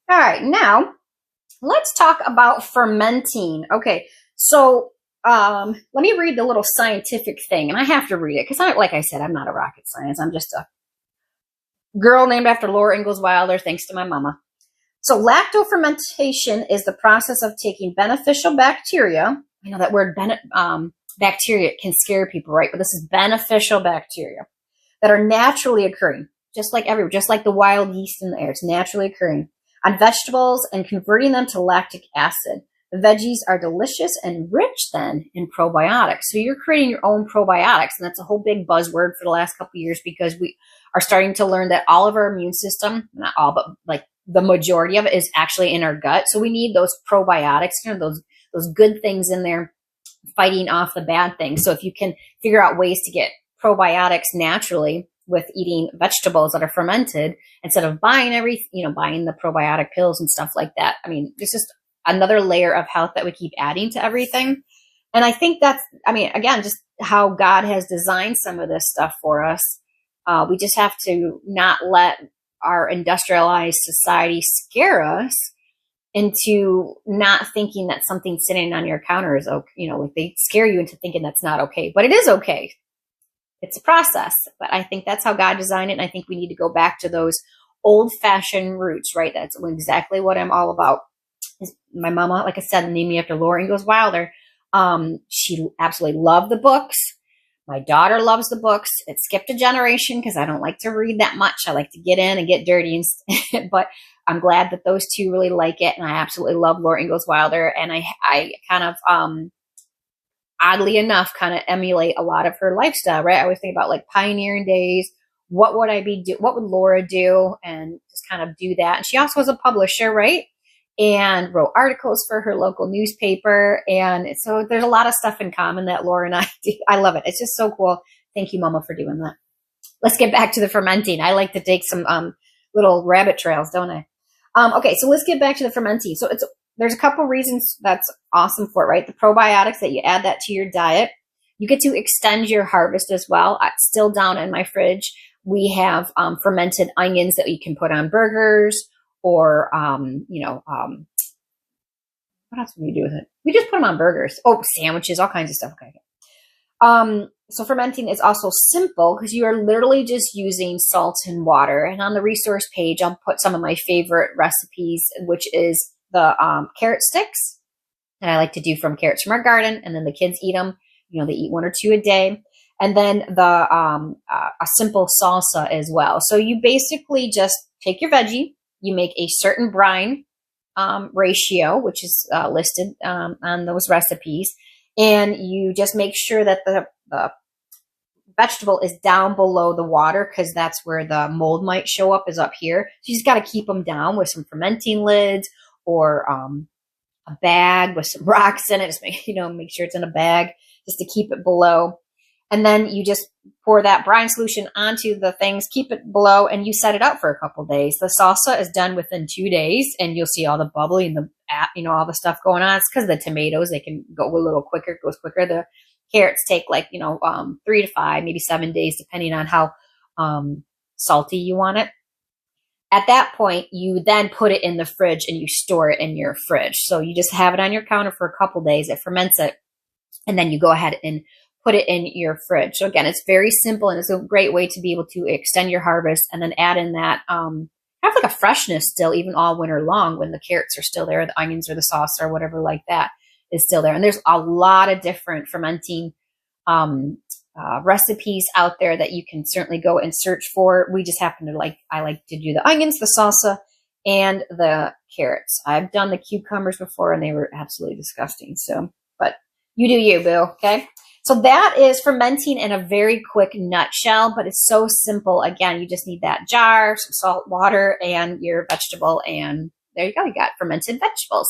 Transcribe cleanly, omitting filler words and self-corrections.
All right, now let's talk about fermenting. Okay, so let me read the little scientific thing, and I have to read it because, like I said, I'm not a rocket science. I'm just a girl named after Laura Ingalls Wilder, thanks to my mama. So lactofermentation is the process of taking beneficial bacteria. I know that word bacteria can scare people, right? But this is beneficial bacteria that are naturally occurring, just like the wild yeast in the air. It's naturally occurring on vegetables and converting them to lactic acid. The veggies are delicious and rich then in probiotics. So you're creating your own probiotics, and that's a whole big buzzword for the last couple of years because we are starting to learn that all of our immune system, not all, but like the majority of it is actually in our gut. So we need those probiotics, those good things in there fighting off the bad things. So if you can figure out ways to get probiotics naturally with eating vegetables that are fermented instead of buying buying the probiotic pills and stuff like that. I mean, it's just another layer of health that we keep adding to everything. And I think again, just how God has designed some of this stuff for us. We just have to not let our industrialized society scare us into not thinking that something sitting on your counter is okay. Like they scare you into thinking that's not okay, but it is okay. It's a process, but I think that's how God designed it. And I think we need to go back to those old fashioned roots, right? That's exactly what I'm all about. My mama, like I said, named me after Laura Ingalls Wilder. She absolutely loved the books. My daughter loves the books. It skipped a generation because I don't like to read that much. I like to get in and get dirty, but I'm glad that those two really like it. And I absolutely love Laura Ingalls Wilder. And I kind of, oddly enough, kind of emulate a lot of her lifestyle, right? I always think about like pioneering days. What would what would Laura do? And just kind of do that. And she also was a publisher, right? And wrote articles for her local newspaper. And so there's a lot of stuff in common that Laura and I do. I love it. It's just so cool. Thank you, Mama, for doing that. Let's get back to the fermenting. I like to take some little rabbit trails, don't I? Okay, so let's get back to the fermenting. So there's a couple reasons that's awesome for it, right? The probiotics, that you add that to your diet. You get to extend your harvest as well. Still down in my fridge, we have fermented onions that you can put on burgers. Or, what else would you do with it? We just put them on burgers. Oh, sandwiches, all kinds of stuff. Okay. So fermenting is also simple because you are literally just using salt and water. And on the resource page, I'll put some of my favorite recipes, which is the carrot sticks that I like to do from carrots from our garden. And then the kids eat them. They eat 1 or 2 a day. And then a simple salsa as well. So you basically just take your veggie. You make a certain brine ratio, which is listed on those recipes. And you just make sure that the vegetable is down below the water because that's where the mold might show up, is up here. So you just got to keep them down with some fermenting lids or a bag with some rocks in it. Just make sure it's in a bag just to keep it below. And then you just pour that brine solution onto the things, keep it below, and you set it up for a couple days. The salsa is done within 2 days, and you'll see all the bubbly and all the stuff going on. It's because the tomatoes, they can go a little quicker, it goes quicker. The carrots take 3 to 5, maybe 7 days, depending on how salty you want it. At that point, you then put it in the fridge and you store it in your fridge. So you just have it on your counter for a couple days. It ferments it, and then you go ahead and put it in your fridge. So again, it's very simple, and it's a great way to be able to extend your harvest and then add in that have like a freshness still, even all winter long, when the carrots are still there, the onions or the sauce or whatever like that is still there. And there's a lot of different fermenting recipes out there that you can certainly go and search for. We just happen to I like to do the onions, the salsa, and the carrots. I've done the cucumbers before, and they were absolutely disgusting. So, but you do you, boo. Okay. So that is fermenting in a very quick nutshell, but it's so simple. Again, you just need that jar, some salt, water, and your vegetable, and there you go. You got fermented vegetables.